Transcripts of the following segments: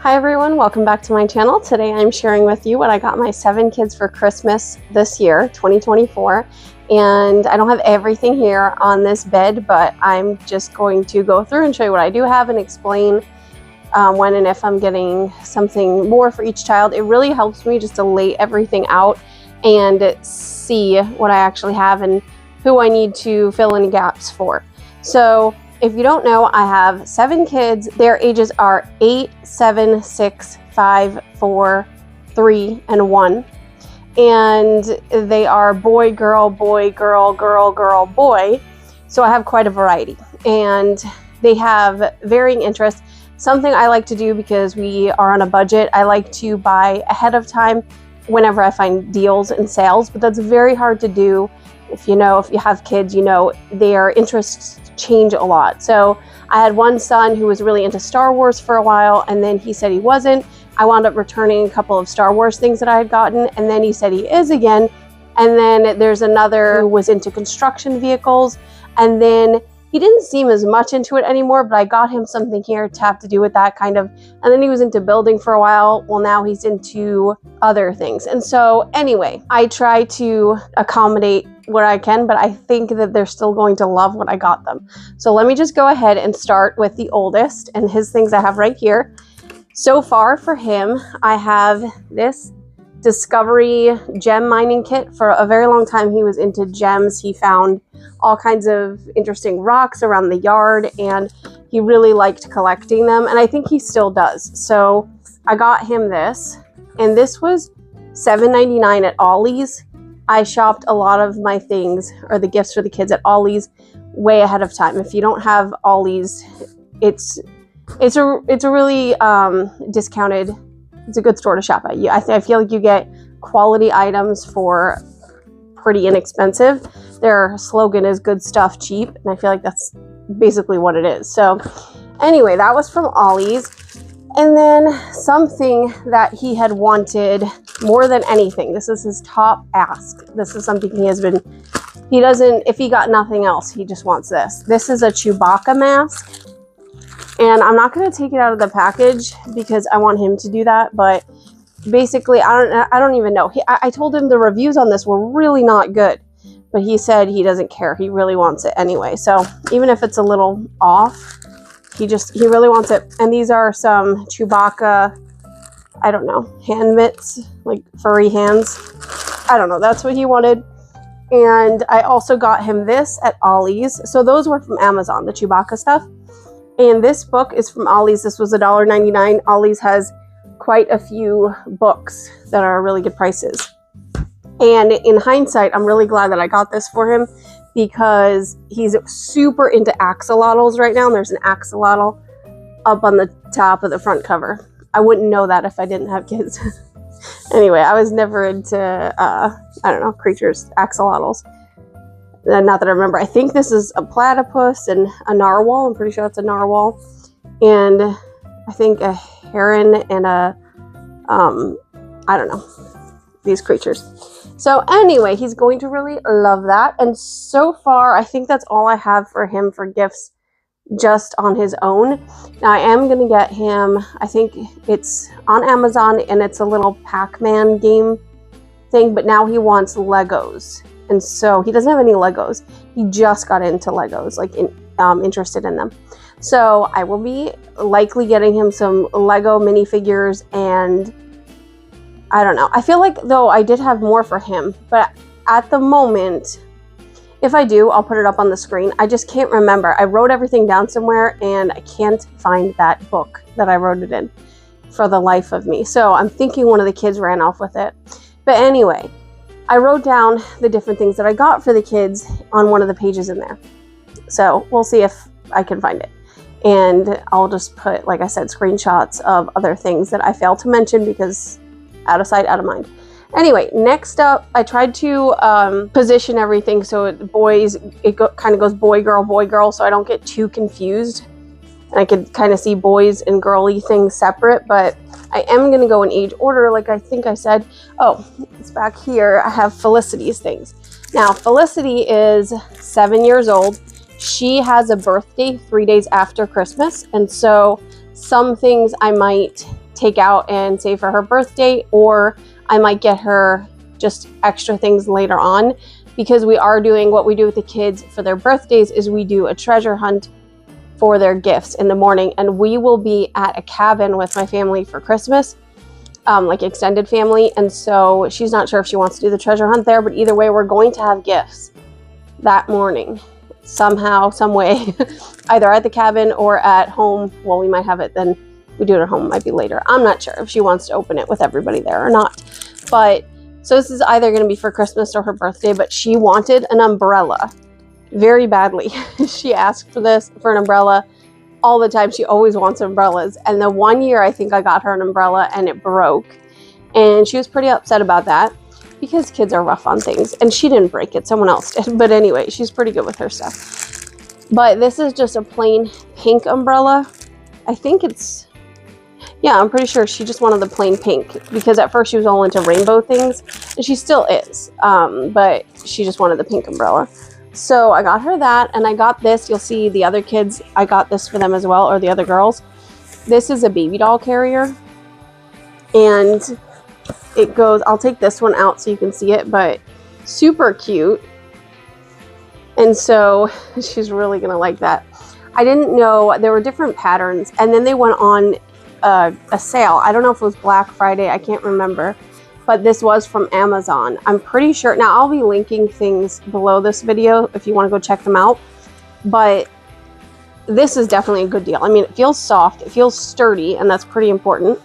Hi everyone, welcome back to my channel. Today I'm sharing with you what I got my 7 kids for Christmas this year, 2024. And I don't have everything here on this bed, but I'm just going to go through and show you what I do have and explain when and if I'm getting something more for each child. It really helps me just to lay everything out and see what I actually have and who I need to fill in gaps for. So if you don't know, I have 7 kids. Their ages are 8, 7, 6, 5, 4, 3, and 1. And they are boy, girl, boy, girl, girl, girl, boy. So I have quite a variety. And they have varying interests. Something I like to do because we are on a budget, I like to buy ahead of time whenever I find deals and sales. But that's very hard to do. If you have kids, their interests change a lot. So I had one son who was really into Star Wars for a while, and then he said he wasn't. I wound up returning a couple of Star Wars things that I had gotten, and then he said he is again. And then there's another who was into construction vehicles, and then he didn't seem as much into it anymore, but I got him something here to have to do with that kind of. And then he was into building for a while. Well, now he's into other things. And so anyway, I try to accommodate what I can, but I think that they're still going to love what I got them. So let me just go ahead and start with the oldest and his things I have right here. So far for him, I have this Discovery gem mining kit. For a very long time, he was into gems. He found all kinds of interesting rocks around the yard, and he really liked collecting them, and I think he still does. So I got him this, and this was $7.99 at Ollie's. I shopped a lot of my things, or the gifts for the kids, at Ollie's way ahead of time. If you don't have Ollie's, it's a really discounted. It's a good store to shop at. I feel like you get quality items for pretty inexpensive. Their slogan is good stuff cheap, and I feel like that's basically what it is. So anyway, that was from Ollie's. And then something that he had wanted more than anything. This is his top ask. This is something if he got nothing else, he just wants this. This is a Chewbacca mask. And I'm not going to take it out of the package because I want him to do that. But basically, I don't even know. I told him the reviews on this were really not good. But he said he doesn't care. He really wants it anyway. So even if it's a little off, he really wants it. And these are some Chewbacca, I don't know, hand mitts, like furry hands. I don't know. That's what he wanted. And I also got him this at Ollie's. So those were from Amazon, the Chewbacca stuff. And this book is from Ollie's. This was $1.99. Ollie's has quite a few books that are really good prices. And in hindsight, I'm really glad that I got this for him because he's super into axolotls right now. And there's an axolotl up on the top of the front cover. I wouldn't know that if I didn't have kids. Anyway, I was never into, creatures, axolotls. Not that I remember. I think this is a platypus and a narwhal. I'm pretty sure it's a narwhal. And I think a heron and these creatures. So anyway, he's going to really love that. And so far, I think that's all I have for him for gifts just on his own. Now I am going to get him, I think it's on Amazon, and it's a little Pac-Man game thing, but now he wants Legos. And so he doesn't have any Legos. He just got into Legos, interested in them. So I will be likely getting him some Lego minifigures, and I don't know. I feel like, though, I did have more for him. But at the moment, if I do, I'll put it up on the screen. I just can't remember. I wrote everything down somewhere, and I can't find that book that I wrote it in for the life of me. So I'm thinking one of the kids ran off with it. But anyway, I wrote down the different things that I got for the kids on one of the pages in there. So we'll see if I can find it. And I'll just put, like I said, screenshots of other things that I failed to mention because out of sight, out of mind. Anyway, next up, I tried to position everything so it kind of goes boy, girl, so I don't get too confused. And I could kind of see boys and girly things separate, but I am going to go in age order, like I think I said. Oh, it's back here. I have Felicity's things. Now, Felicity is 7 years old. She has a birthday 3 days after Christmas, and so some things I might take out and save for her birthday, or I might get her just extra things later on, because we are doing what we do with the kids for their birthdays is we do a treasure hunt for their gifts in the morning, and we will be at a cabin with my family for Christmas, like extended family, and so she's not sure if she wants to do the treasure hunt there, but either way, we're going to have gifts that morning somehow, some way, either at the cabin or at home. Well, we might have it then. We do it at home, might be later. I'm not sure if she wants to open it with everybody there or not. But so this is either going to be for Christmas or her birthday, but she wanted an umbrella very badly. She asked for an umbrella all the time. She always wants umbrellas. And the one year I think I got her an umbrella and it broke. And she was pretty upset about that because kids are rough on things. And she didn't break it, someone else did. But anyway, she's pretty good with her stuff. But this is just a plain pink umbrella. I think it's, yeah, I'm pretty sure she just wanted the plain pink, because at first she was all into rainbow things, and she still is, but she just wanted the pink umbrella. So I got her that, and I got this. You'll see the other kids, I got this for them as well, or the other girls. This is a baby doll carrier, and it goes, I'll take this one out so you can see it, but super cute. And so she's really gonna like that. I didn't know there were different patterns, and then they went on a sale. I don't know if it was Black Friday, I can't remember, but this was from Amazon. I'm pretty sure. Now I'll be linking things below this video if you want to go check them out, but this is definitely a good deal. I mean, it feels soft, it feels sturdy, and that's pretty important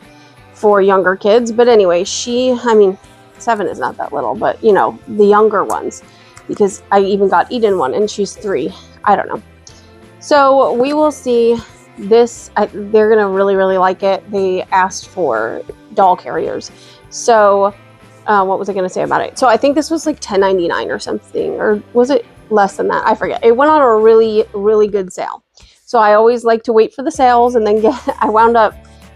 for younger kids. But anyway, I mean, 7 is not that little, but you know, the younger ones, because I even got Eden one and she's 3. I don't know. So we will see. This, they're gonna really like it. They asked for doll carriers. So what was I gonna say about it? So I think this was like $10.99 or something, or was it less than that? I forget. It went on a really good sale. So I always like to wait for the sales, and then I wound up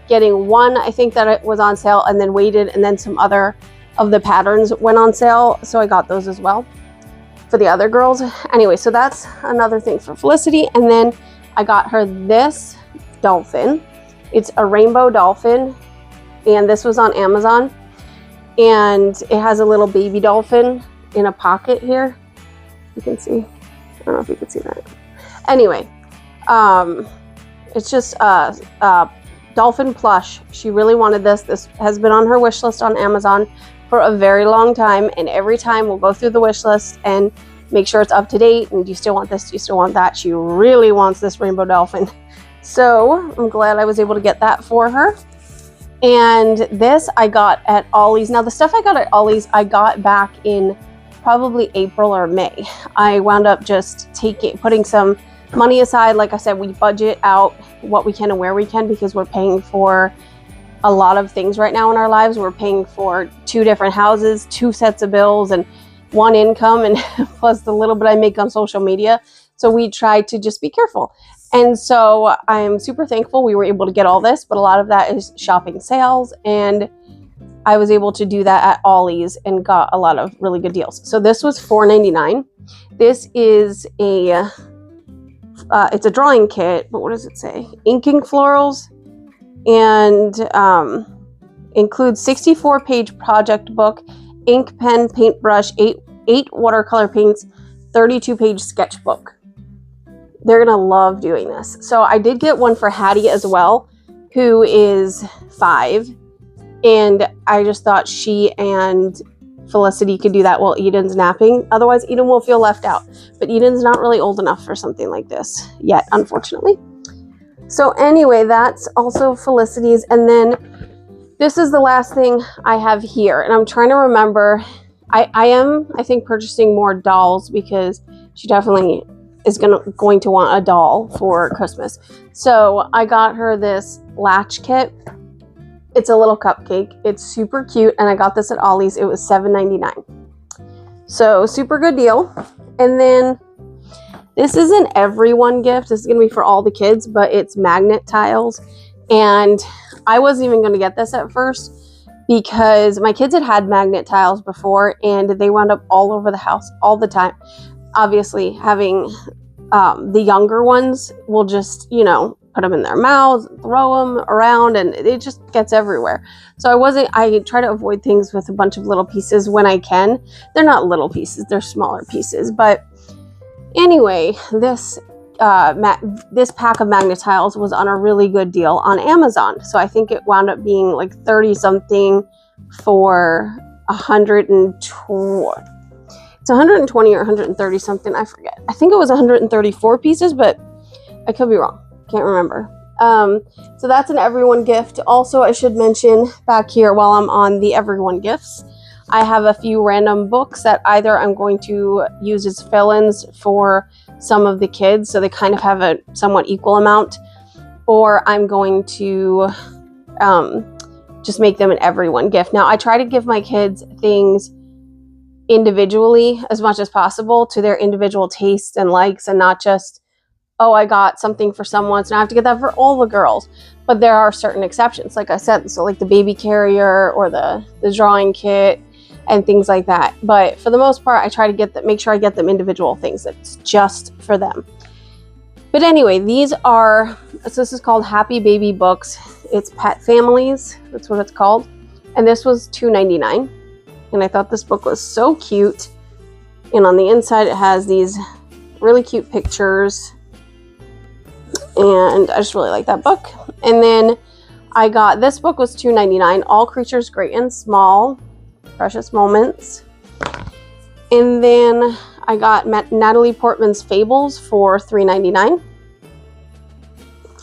getting one, I think, that it was on sale, and then waited, and then some other of the patterns went on sale, so I got those as well for the other girls. Anyway, so that's another thing for Felicity. And then I got her this dolphin. It's a rainbow dolphin, and this was on Amazon, and it has a little baby dolphin in a pocket here. You can see. I don't know if you can see that. Anyway, it's just a dolphin plush. She really wanted this. This has been on her wish list on Amazon for a very long time, and every time we'll go through the wish list and make sure it's up to date, and do you still want this, do you still want that? She really wants this rainbow dolphin. So I'm glad I was able to get that for her. And this I got at Ollie's. Now the stuff I got at Ollie's I got back in probably April or May. I wound up just putting some money aside. Like I said, we budget out what we can and where we can, because we're paying for a lot of things right now in our lives. We're paying for 2 different houses, 2 sets of bills, and 1 income, and plus the little bit I make on social media. So we try to just be careful. And so I'm super thankful we were able to get all this, but a lot of that is shopping sales, and I was able to do that at Ollie's and got a lot of really good deals. So this was $4.99. This is it's a drawing kit, but what does it say? Inking florals, and includes 64-page project book, ink pen, paintbrush, 8 watercolor paints, 32-page sketchbook. They're gonna love doing this. So I did get one for Hattie as well, who is 5, and I just thought she and Felicity could do that while Eden's napping. Otherwise, Eden will feel left out. But Eden's not really old enough for something like this yet, unfortunately. So anyway, that's also Felicity's. And then this is the last thing I have here. And I'm trying to remember. I think, purchasing more dolls, because she definitely is going to want a doll for Christmas. So I got her this latch kit. It's a little cupcake. It's super cute, and I got this at Ollie's. It was $7.99. So super good deal. And then this is an everyone gift. This is going to be for all the kids, but it's magnet tiles. And I wasn't even going to get this at first because my kids had magnet tiles before, and they wound up all over the house all the time. Obviously, having the younger ones will just, put them in their mouths, throw them around, and it just gets everywhere. So I try to avoid things with a bunch of little pieces when I can. They're not little pieces, they're smaller pieces. But anyway, this pack of Magna-Tiles was on a really good deal on Amazon. So I think it wound up being like 30 something for 120. It's 120 or 130 something, I forget. I think it was 134 pieces, but I could be wrong. Can't remember. So that's an everyone gift. Also, I should mention back here while I'm on the everyone gifts, I have a few random books that either I'm going to use as fill-ins for some of the kids, so they kind of have a somewhat equal amount, or I'm going to just make them an everyone gift. Now, I try to give my kids things individually as much as possible to their individual tastes and likes, and not just, oh, I got something for someone, so now I have to get that for all the girls. But there are certain exceptions, like I said, so like the baby carrier or the drawing kit and things like that. But for the most part, I try to make sure I get them individual things that's just for them. But anyway, so this is called Happy Baby Books. It's Pet Families, that's what it's called. And this was $2.99. And I thought this book was so cute. And on the inside, it has these really cute pictures. And I just really like that book. And then this book was $2.99. All Creatures Great and Small, Precious Moments. And then I got Natalie Portman's Fables for $3.99.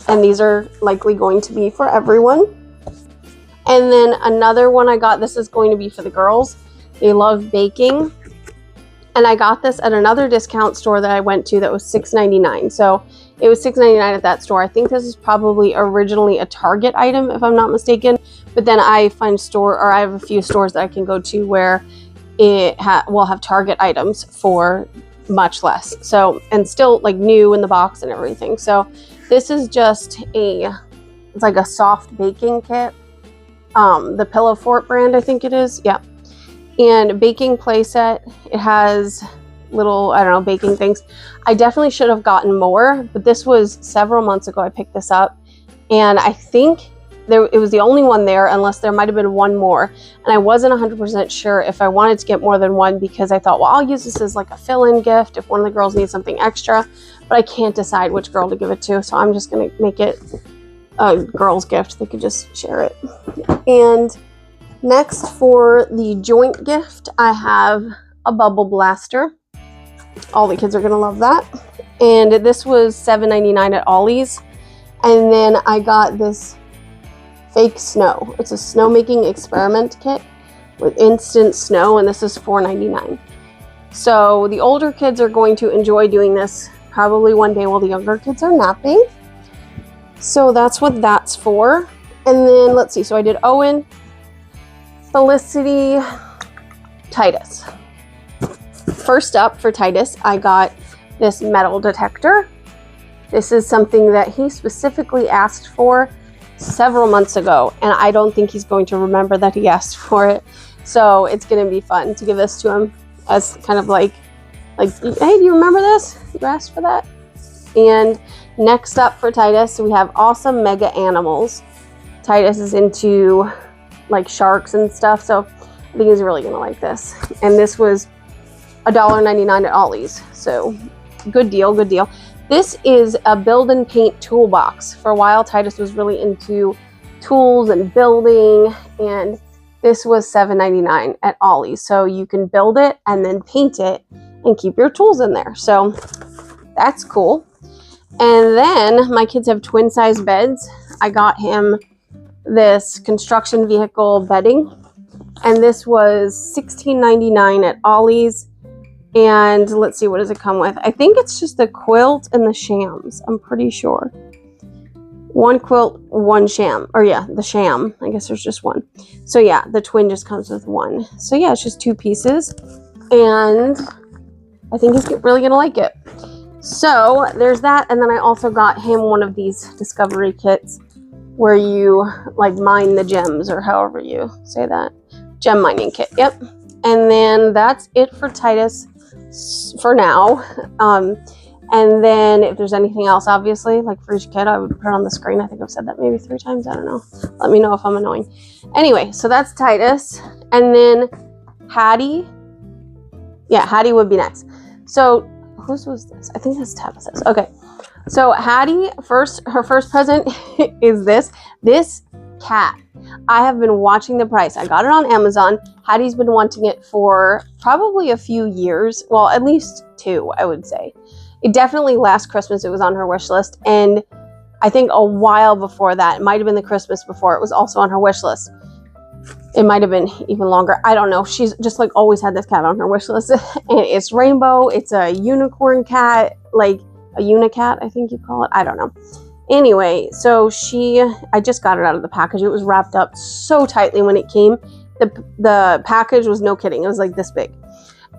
And these are likely going to be for everyone. And then another one I got, this is going to be for the girls. They love baking. And I got this at another discount store that I went to that was $6.99. So it was $6.99 at that store. I think this is probably originally a Target item, if I'm not mistaken. But then I have a few stores that I can go to where it will have Target items for much less. So, and still like new in the box and everything. So this is just it's like a soft baking kit. The Pillow Fort brand, I think it is. Yeah. And baking play set. It has little, I don't know, baking things. I definitely should have gotten more, but this was several months ago I picked this up. And I think it was the only one there, unless there might have been one more. And I wasn't 100% sure if I wanted to get more than one, because I thought, well, I'll use this as like a fill-in gift if one of the girls needs something extra. But I can't decide which girl to give it to, so I'm just going to make it a girl's gift. They could just share it. And next, for the joint gift, I have a bubble blaster. All the kids are going to love that. And this was $7.99 at Ollie's. And then I got this fake snow. It's a snowmaking experiment kit with instant snow, and this is $4.99. So the older kids are going to enjoy doing this probably one day while the younger kids are napping. So that's what that's for. And then let's see. So I did Owen, Felicity, Titus. First up for Titus, I got this metal detector. This is something that he specifically asked for several months ago, and I don't think he's going to remember that he asked for it. So it's going to be fun to give this to him as kind of like, hey, do you remember this? You asked for that? And next up for Titus, we have Awesome Mega Animals. Titus is into like sharks and stuff, so I think he's really going to like this. And this was $1.99 at Ollie's, so good deal, good deal. This is a build and paint toolbox. For a while, Titus was really into tools and building, and this was $7.99 at Ollie's. So you can build it and then paint it and keep your tools in there. So that's cool. And then my kids have twin size beds. I got him this construction vehicle bedding, and this was $16.99 at Ollie's. And let's see, what does it come with? I think it's just the quilt and the shams. I'm pretty sure. One quilt, one sham. Or yeah, the sham. I guess there's just one. So yeah, the twin just comes with one. So yeah, it's just two pieces. And I think he's really going to like it. So there's that. And then I also got him one of these discovery kits where you like mine the gems, or however you say that. Gem mining kit. Yep. And then that's it for Titus for now. And then if there's anything else, obviously, like for each kid, I would put it on the screen. I think I've said that maybe 3 times. I don't know. Let me know if I'm annoying. Anyway, so that's Titus. And then Hattie. Yeah, Hattie would be next. So whose was this? I think that's Tabitha's. Okay. So Hattie, her first present is this cat. I have been watching the price. I got it on Amazon. Hattie's been wanting it for probably a few years. Well, at least 2, I would say. It definitely last Christmas, it was on her wish list. And I think a while before that, it might have been the Christmas before, it was also on her wish list. It might have been even longer. I don't know. She's just like always had this cat on her wish list. And it's rainbow. It's a unicorn cat, like a unicat, I think you call it. I don't know. Anyway, so I just got it out of the package. It was wrapped up so tightly when it came. The package was, no kidding, it was like this big.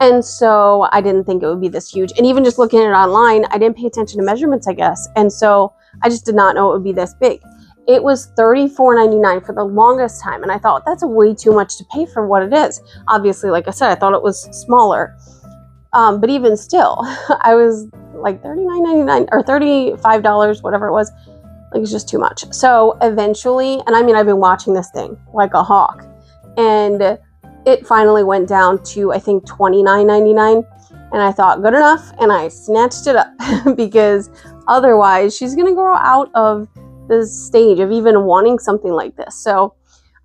And so I didn't think it would be this huge. And even just looking at it online, I didn't pay attention to measurements, I guess. And so I just did not know it would be this big. It was $34.99 for the longest time. And I thought, that's way too much to pay for what it is. Obviously, like I said, I thought it was smaller. But even still, I was like $39.99 or $35, whatever it was. Like, it's just too much. So eventually, and I mean, I've been watching this thing like a hawk. And it finally went down to, I think, $29.99. And I thought, good enough. And I snatched it up because otherwise she's going to grow out of the stage of even wanting something like this. So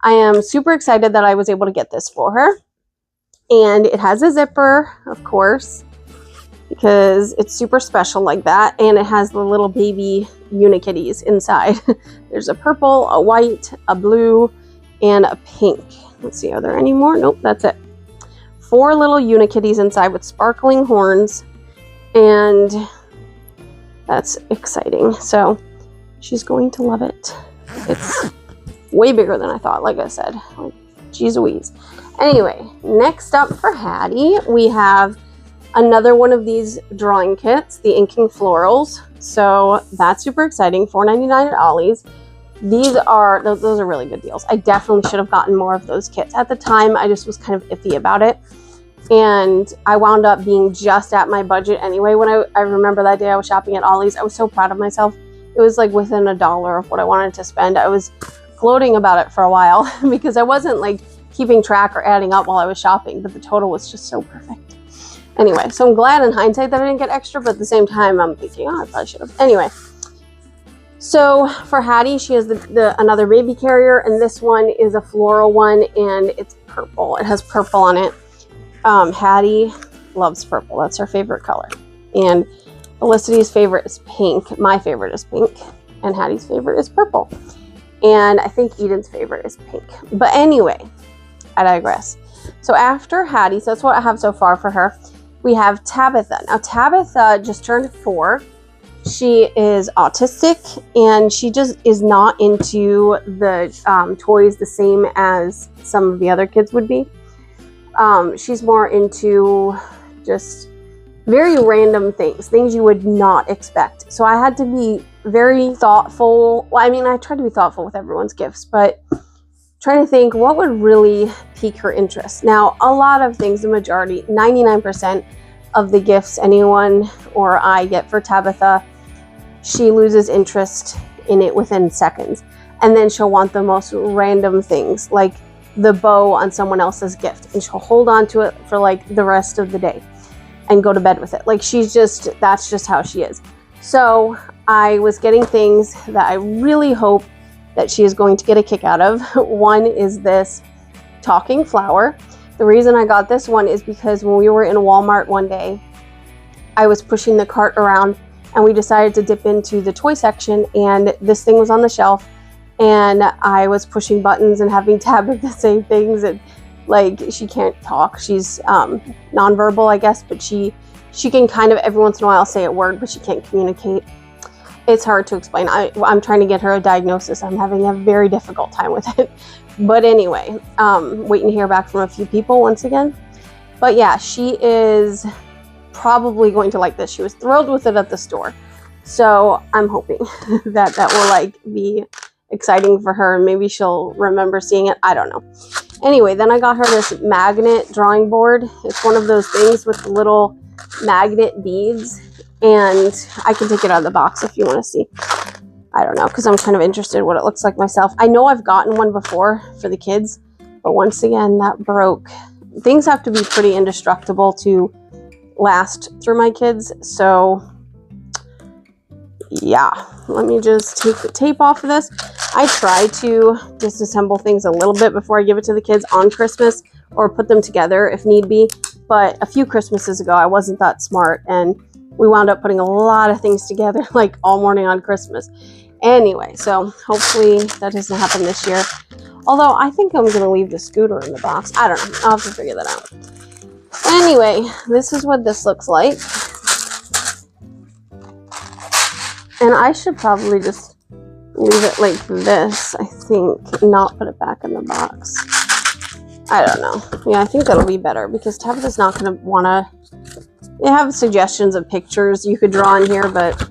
I am super excited that I was able to get this for her. And it has a zipper, of course, because it's super special like that. And it has the little baby unikitties inside. There's a purple, a white, a blue, and a pink. Let's see, are there any more? Nope, that's it. 4 little unikitties inside with sparkling horns. And that's exciting. So she's going to love it. It's way bigger than I thought, like I said. Like, geez Louise. Anyway, next up for Hattie, we have another one of these drawing kits, the Inking Florals. So that's super exciting. $4.99 at Ollie's. Those are really good deals. I definitely should have gotten more of those kits. At the time, I just was kind of iffy about it. And I wound up being just at my budget anyway. When I remember that day I was shopping at Ollie's, I was so proud of myself. It was like within $1 of what I wanted to spend. I was gloating about it for a while because I wasn't like keeping track or adding up while I was shopping, but the total was just so perfect. Anyway, so I'm glad in hindsight that I didn't get extra, but at the same time, I'm thinking, oh, I probably should have. Anyway. So for Hattie, she has another baby carrier, and this one is a floral one, and it's purple. It has purple on it. Hattie loves purple. That's her favorite color. And Felicity's favorite is pink. My favorite is pink. And Hattie's favorite is purple. And I think Eden's favorite is pink. But anyway, I digress. So after Hattie, so that's what I have so far for her, we have Tabitha. Now Tabitha just turned 4. She is autistic, and she just is not into the toys the same as some of the other kids would be. She's more into just very random things you would not expect. So I had to be very thoughtful. Well, I mean, I try to be thoughtful with everyone's gifts, but trying to think what would really pique her interest. Now, a lot of things, the majority, 99% of the gifts anyone or I get for Tabitha, she loses interest in it within seconds. And then she'll want the most random things, like the bow on someone else's gift. And she'll hold on to it for like the rest of the day and go to bed with it. Like that's just how she is. So I was getting things that I really hope that she is going to get a kick out of. One is this talking flower. The reason I got this one is because when we were in Walmart one day, I was pushing the cart around and we decided to dip into the toy section, and this thing was on the shelf, and I was pushing buttons and having Tabitha say things, and like, she can't talk. She's nonverbal, I guess, but she can kind of every once in a while say a word, but she can't communicate. It's hard to explain. I'm trying to get her a diagnosis. I'm having a very difficult time with it. But anyway, waiting to hear back from a few people once again. But yeah, she is probably going to like this. She was thrilled with it at the store. So I'm hoping that will like be exciting for her, and maybe she'll remember seeing it. I don't know. Anyway, then I got her this magnet drawing board. It's one of those things with little magnet beads, And I can take it out of the box if you want to see. I don't know, because I'm kind of interested in what it looks like myself. I know I've gotten one before for the kids, but once again, that broke. Things have to be pretty indestructible to last through my kids. So yeah, let me just take the tape off of this. I try to disassemble things a little bit before I give it to the kids on Christmas, or put them together if need be. But a few Christmases ago, I wasn't that smart, and we wound up putting a lot of things together like all morning on Christmas. Anyway, so hopefully that doesn't happen this year. Although I think I'm going to leave the scooter in the box. I don't know. I'll have to figure that out. Anyway, this is what this looks like. And I should probably just leave it like this, I think, not put it back in the box. I don't know. Yeah, I think that'll be better because Tabitha's not going to want to... They have suggestions of pictures you could draw in here, but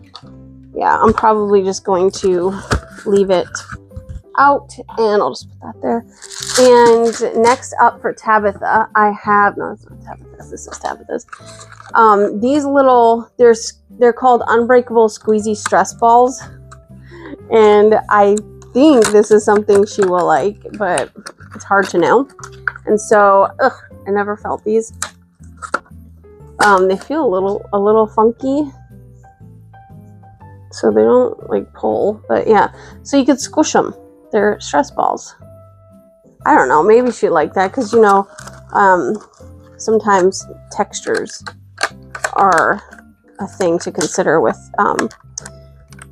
yeah, I'm probably just going to leave it out, and I'll just put that there. And next up for Tabitha, I have... No, it's not Tabitha's. This is Tabitha's. These little... They're called Unbreakable Squeezy Stress Balls. And I think this is something she will like, but it's hard to know. And so, I never felt these. They feel a little funky. So they don't like pull, but yeah. So you could squish them. They're stress balls. I don't know, maybe she'd like that because, you know, sometimes textures are a thing to consider with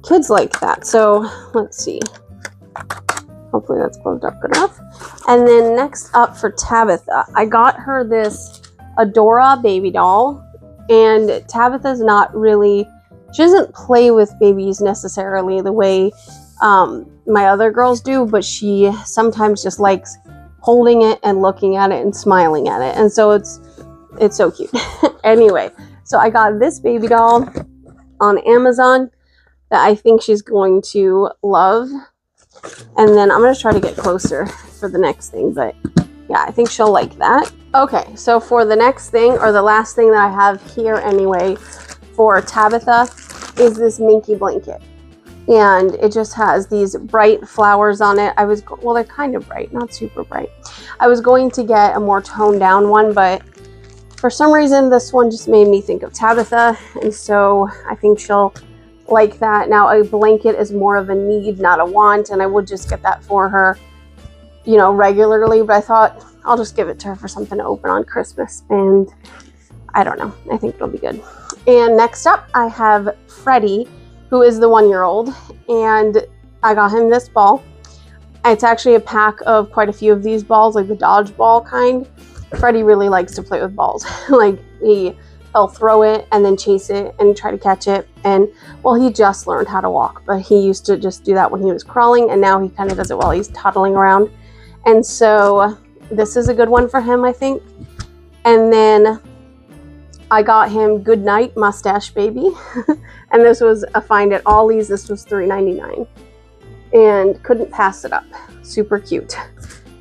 kids like that. So let's see. Hopefully that's closed up good enough. And then next up for Tabitha, I got her this Adora baby doll. And Tabitha's not really, she doesn't play with babies necessarily the way my other girls do, but she sometimes just likes holding it and looking at it and smiling at it. And so it's so cute. Anyway, so I got this baby doll on Amazon that I think she's going to love. And then I'm going to try to get closer for the next thing, but yeah, I think she'll like that. Okay, so for the next thing, or the last thing that I have here anyway, for Tabitha, is this Minky blanket. And it just has these bright flowers on it. Well, they're kind of bright, not super bright. I was going to get a more toned down one, but for some reason, this one just made me think of Tabitha. And so I think she'll like that. Now, a blanket is more of a need, not a want. And I would just get that for her, you know, regularly. But I thought I'll just give it to her for something to open on Christmas. And I don't know. I think it'll be good. And next up, I have Freddie, who is the 1-year-old. And I got him this ball. It's actually a pack of quite a few of these balls, like the dodgeball kind. Freddie really likes to play with balls. Like, he'll throw it and then chase it and try to catch it. And, well, he just learned how to walk, but he used to just do that when he was crawling, and now he kind of does it while he's toddling around. And so this is a good one for him, I think. And then I got him Goodnight Mustache Baby. And this was a find at Ollie's. This was $3.99. And couldn't pass it up. Super cute.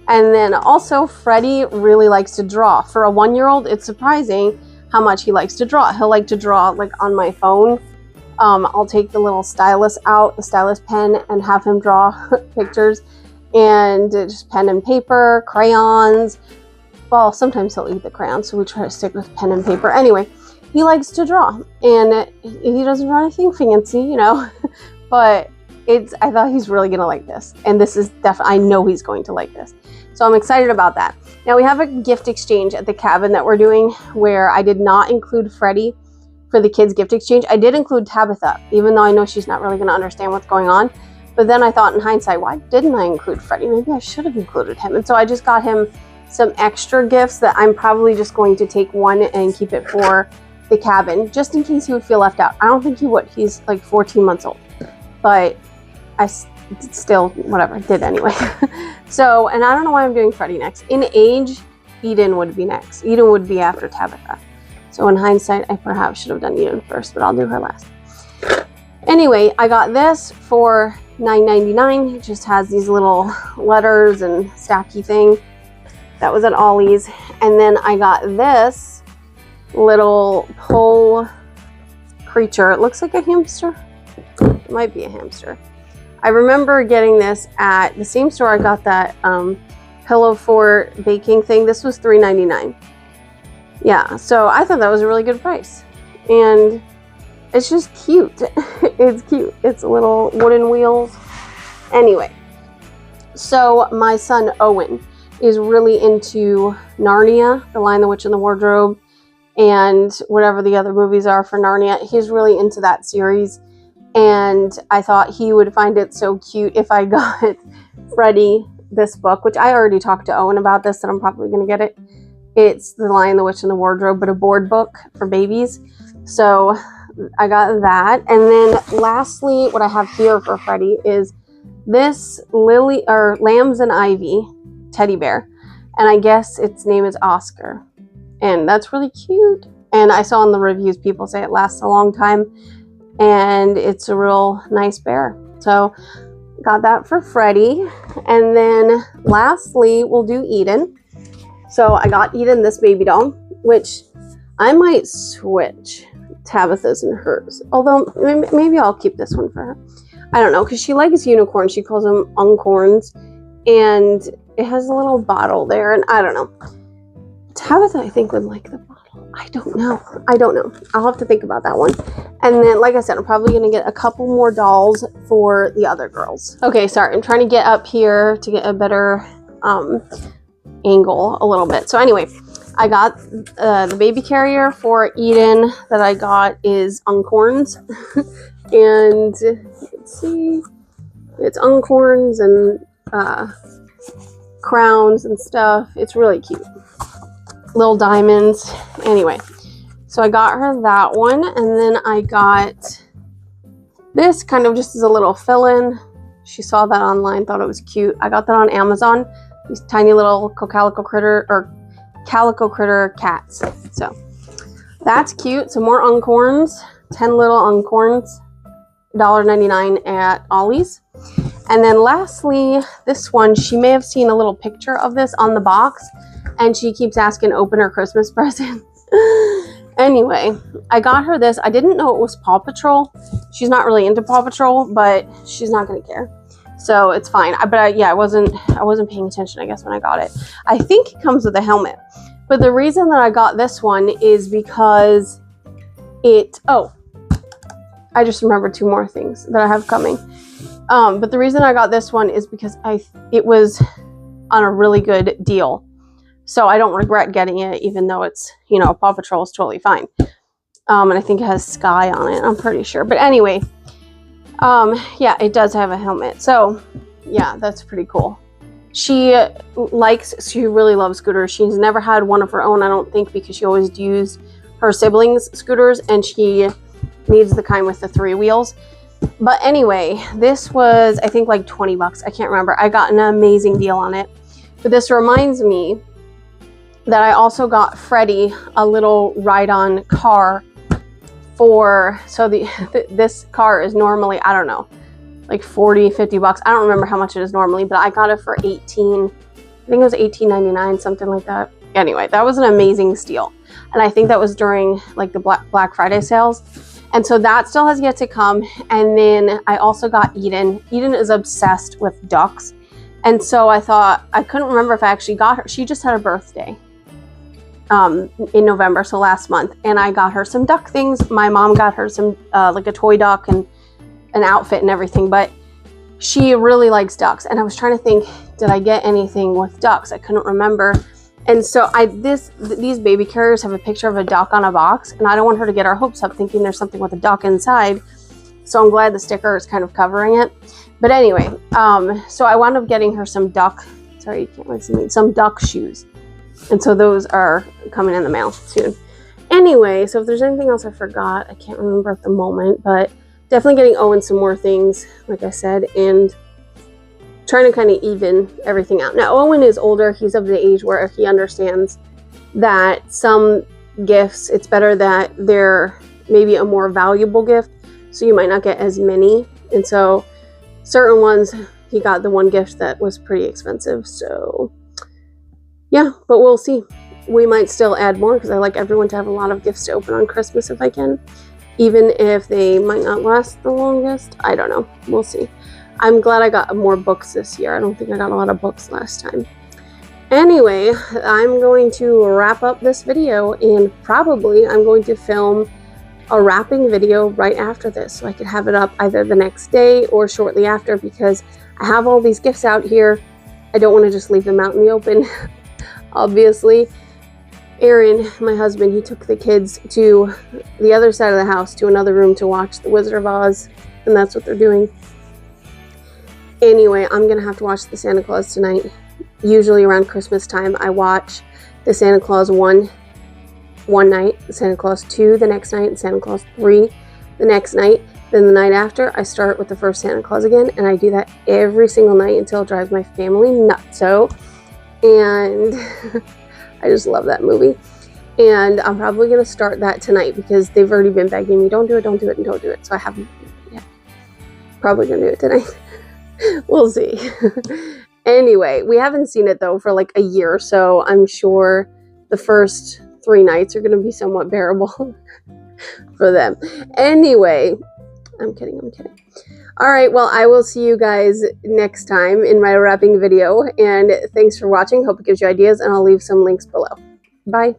And then also, Freddie really likes to draw. For a 1-year-old, it's surprising how much he likes to draw. He'll like to draw like on my phone. I'll take the little stylus out, the stylus pen, and have him draw pictures. And just pen and paper, crayons. Well, sometimes he'll eat the crayons, so we try to stick with pen and paper. Anyway, he likes to draw. And he doesn't draw anything fancy, you know. But I thought he's really going to like this. And this is definitely, I know he's going to like this. So I'm excited about that. Now we have a gift exchange at the cabin that we're doing where I did not include Freddie for the kids' gift exchange. I did include Tabitha, even though I know she's not really going to understand what's going on. But then I thought in hindsight, why didn't I include Freddie? Maybe I should have included him. And so I just got him some extra gifts that I'm probably just going to take one and keep it for the cabin, just in case he would feel left out. I don't think he would. He's like 14 months old. But I still, whatever, did anyway. So, and I don't know why I'm doing Freddie next. In age, Eden would be next. Eden would be after Tabitha. So in hindsight, I perhaps should have done Eden first, but I'll do her last. Anyway, I got this for $9.99. It just has these little letters and stacky thing. That was at Ollie's. And then I got this little pull creature. It looks like a hamster. It might be a hamster. I remember getting this at the same store I got that pillow fort baking thing. This was $3.99. Yeah, so I thought that was a really good price. And it's just cute. It's cute. It's a little wooden wheels. Anyway, so my son Owen is really into Narnia, The Lion, the Witch, and the Wardrobe, and whatever the other movies are for Narnia. He's really into that series. And I thought he would find it so cute if I got Freddie this book, which I already talked to Owen about this, and I'm probably going to get it. It's The Lion, the Witch, and the Wardrobe, but a board book for babies. So I got that. And then lastly, what I have here for Freddie is this Lambs and Ivy teddy bear. And I guess its name is Oscar. And that's really cute. And I saw in the reviews people say it lasts a long time. And it's a real nice bear. So got that for Freddie. And then lastly, we'll do Eden. So I got Eden this baby doll, which I might switch Tabitha's and hers. Although maybe I'll keep this one for her. I don't know, because she likes unicorns. She calls them uncorns. And it has a little bottle there. And I don't know. Tabitha, I think, would like the bottle. I don't know. I'll have to think about that one. And then, like I said, I'm probably going to get a couple more dolls for the other girls. Okay, sorry. I'm trying to get up here to get a better angle a little bit. So anyway, I got the baby carrier for Eden that I got is uncorns. And let's see. It's uncorns and crowns and stuff. It's really cute. Little diamonds. Anyway, so I got her that one, and then I got this kind of just as a little fill-in. She saw that online, thought it was cute. I got that on Amazon. These tiny little calico critter cats. So that's cute. Some more uncorns. 10 little uncorns. $1.99 at Ollie's. And then lastly, this one, she may have seen a little picture of this on the box, and she keeps asking open her Christmas present. Anyway, I got her this. I didn't know it was Paw Patrol. She's not really into Paw Patrol, but she's not going to care. So it's fine. I wasn't paying attention, I guess, when I got it. I think it comes with a helmet. But the reason that I got this one is because I just remembered two more things that I have coming. But the reason I got this one is because it was on a really good deal. So I don't regret getting it, even though it's, Paw Patrol is totally fine. And I think it has Sky on it, I'm pretty sure. But anyway, yeah, it does have a helmet. So yeah, that's pretty cool. She really loves scooters. She's never had one of her own, I don't think, because she always used her siblings' scooters, and she needs the kind with the 3 wheels. But anyway, this was, I think, like $20. I can't remember. I got an amazing deal on it. But this reminds me that I also got Freddie a little ride-on car this car is normally, I don't know, like $40-50. I don't remember how much it is normally, but I got it for I think it was $18.99, something like that. Anyway, that was an amazing steal. And I think that was during like the Black Friday sales. And so that still has yet to come. And then I also got Eden. Eden is obsessed with ducks. And so I thought, I couldn't remember if I actually got her. She just had a birthday in November, so last month. And I got her some duck things. My mom got her some, like a toy duck and an outfit and everything. But she really likes ducks. And I was trying to think, did I get anything with ducks? I couldn't remember. And so these baby carriers have a picture of a duck on a box, and I don't want her to get her hopes up thinking there's something with a duck inside. So I'm glad the sticker is kind of covering it. But anyway, so I wound up getting her some duck shoes. And so those are coming in the mail soon. Anyway, so if there's anything else I forgot, I can't remember at the moment, but definitely getting Owen some more things, like I said, and trying to kind of even everything out. Now, Owen is older. He's of the age where he understands that some gifts, it's better that they're maybe a more valuable gift, so you might not get as many. And so certain ones, he got the one gift that was pretty expensive. So yeah, but we'll see. We might still add more because I like everyone to have a lot of gifts to open on Christmas if I can. even if they might not last the longest. I don't know. We'll see. I'm glad I got more books this year. I don't think I got a lot of books last time. Anyway, I'm going to wrap up this video, and probably I'm going to film a wrapping video right after this so I could have it up either the next day or shortly after, because I have all these gifts out here. I don't want to just leave them out in the open. Obviously, Aaron, my husband, he took the kids to the other side of the house, to another room, to watch The Wizard of Oz, and that's what they're doing. Anyway, I'm gonna have to watch the Santa Claus tonight. Usually around Christmas time, I watch the Santa Claus 1 night, the Santa Claus 2 the next night, and Santa Claus 3 the next night. Then the night after, I start with the first Santa Claus again, and I do that every single night until it drives my family nuts. And I just love that movie. And I'm probably going to start that tonight because they've already been begging me, don't do it, don't do it, and don't do it. So I haven't yet. Probably going to do it tonight. We'll see. Anyway, we haven't seen it though for like a year, so I'm sure the first 3 nights are going to be somewhat bearable for them. Anyway, I'm kidding. All right, well, I will see you guys next time in my wrapping video, and thanks for watching. Hope it gives you ideas, and I'll leave some links below. Bye.